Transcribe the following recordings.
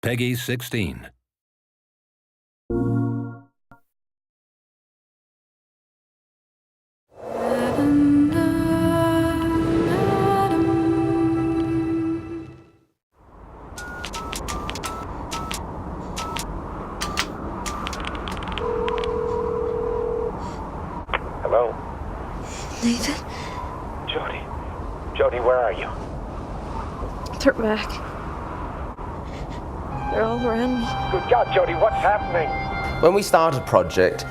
Peggy 16. Hello? Nathan? Jodie, where are you? They're back. They're all around me. Good God, Jodie, what's happening? When we start a project,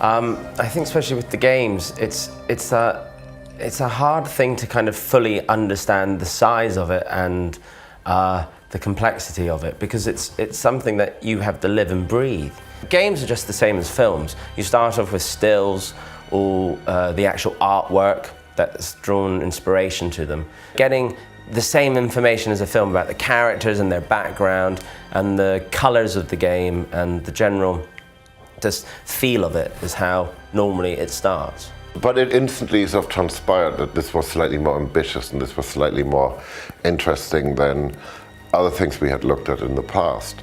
I think especially with the games, it's a hard thing to kind of fully understand the size of it and the complexity of it, because it's something that you have to live and breathe. Games are just the same as films. You start off with stills or the actual artwork that's drawn inspiration to them. Getting the same information as a film about the characters and their background and the colours of the game and the general just feel of it is how normally it starts. But it instantly sort of transpired that this was slightly more ambitious and this was slightly more interesting than other things we had looked at in the past.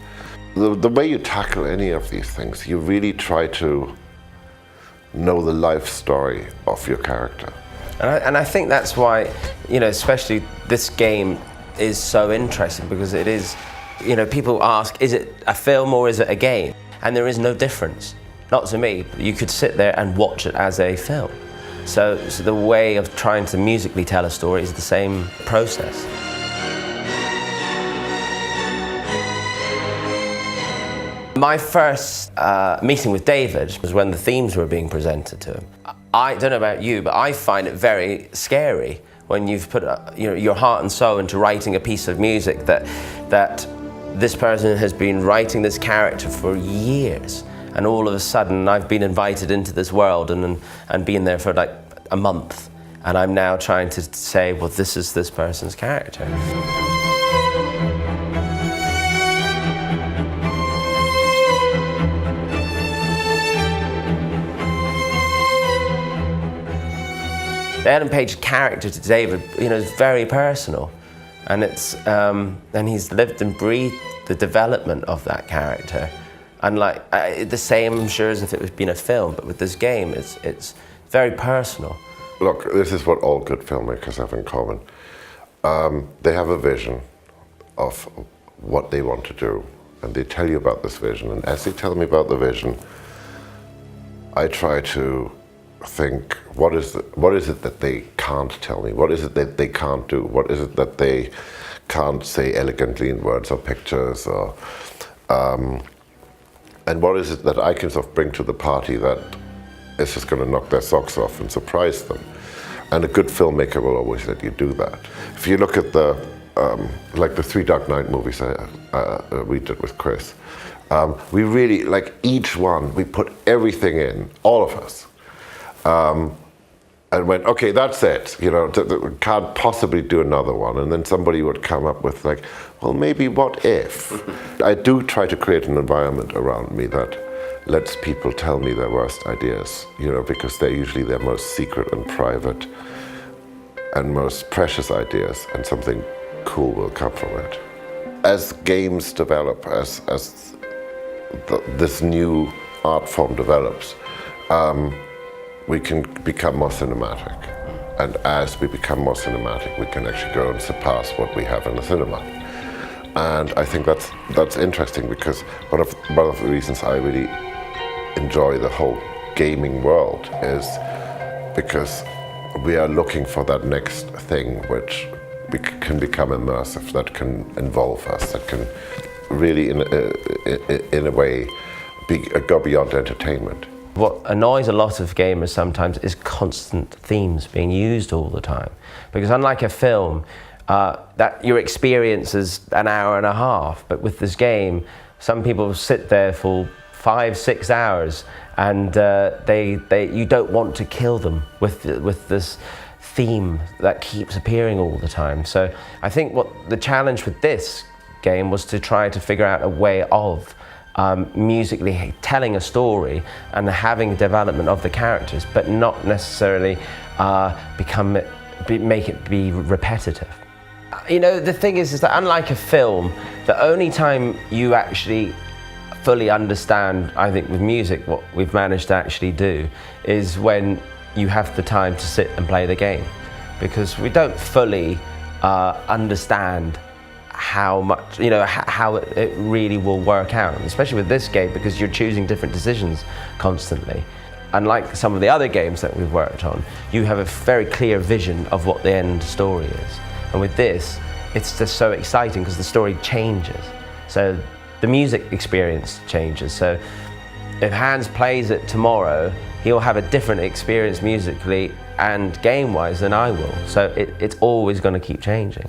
The way you tackle any of these things, you really try to know the life story of your character. And I think that's why, you know, especially this game is so interesting, because it is, you know, people ask, is it a film or is it a game? And there is no difference. Not to me. You could sit there and watch it as a film. So the way of trying to musically tell a story is the same process. My first meeting with David was when the themes were being presented to him. I don't know about you, but I find it very scary when you've put your heart and soul into writing a piece of music that this person has been writing this character for years, and all of a sudden I've been invited into this world and been there for like a month, and I'm now trying to say, well, this is this person's character. The Ellen Page character to David, you know, is very personal, and and he's lived and breathed the development of that character, and like the same, I'm sure, as if it was been a film. But with this game, it's very personal. Look, this is what all good filmmakers have in common. They have a vision of what they want to do, and they tell you about this vision. And as they tell me about the vision, I try to think, what is it that they can't tell me? What is it that they can't do? What is it that they can't say elegantly in words or pictures? Or, and what is it that I can sort of bring to the party that is just going to knock their socks off and surprise them? And a good filmmaker will always let you do that. If you look at the like the 3 Dark Knight movies we did with Chris, we really, like each one, we put everything in, all of us. And went, okay, that's it, you know, can't possibly do another one. And then somebody would come up with like, well, maybe what if? I do try to create an environment around me that lets people tell me their worst ideas, you know, because they're usually their most secret and private and most precious ideas, and something cool will come from it. As games develop, as this new art form develops, we can become more cinematic. And as we become more cinematic, we can actually go and surpass what we have in the cinema. And I think that's interesting, because one of the reasons I really enjoy the whole gaming world is because we are looking for that next thing which can become immersive, that can involve us, that can really, in a way, go beyond entertainment. What annoys a lot of gamers sometimes is constant themes being used all the time. Because unlike a film, that your experience is an hour and a half, but with this game, some people sit there for 5-6 hours, and you don't want to kill them with this theme that keeps appearing all the time. So I think what the challenge with this game was to try to figure out a way of musically telling a story and having development of the characters, but not necessarily make it be repetitive. You know, the thing is that unlike a film, the only time you actually fully understand, I think with music, what we've managed to actually do is when you have the time to sit and play the game. Because we don't fully understand how much, you know, how it really will work out, especially with this game, because you're choosing different decisions constantly. Unlike some of the other games that we've worked on, you have a very clear vision of what the end story is. And with this, it's just so exciting because the story changes. So the music experience changes. So if Hans plays it tomorrow, he'll have a different experience musically and game-wise than I will. So it's always going to keep changing.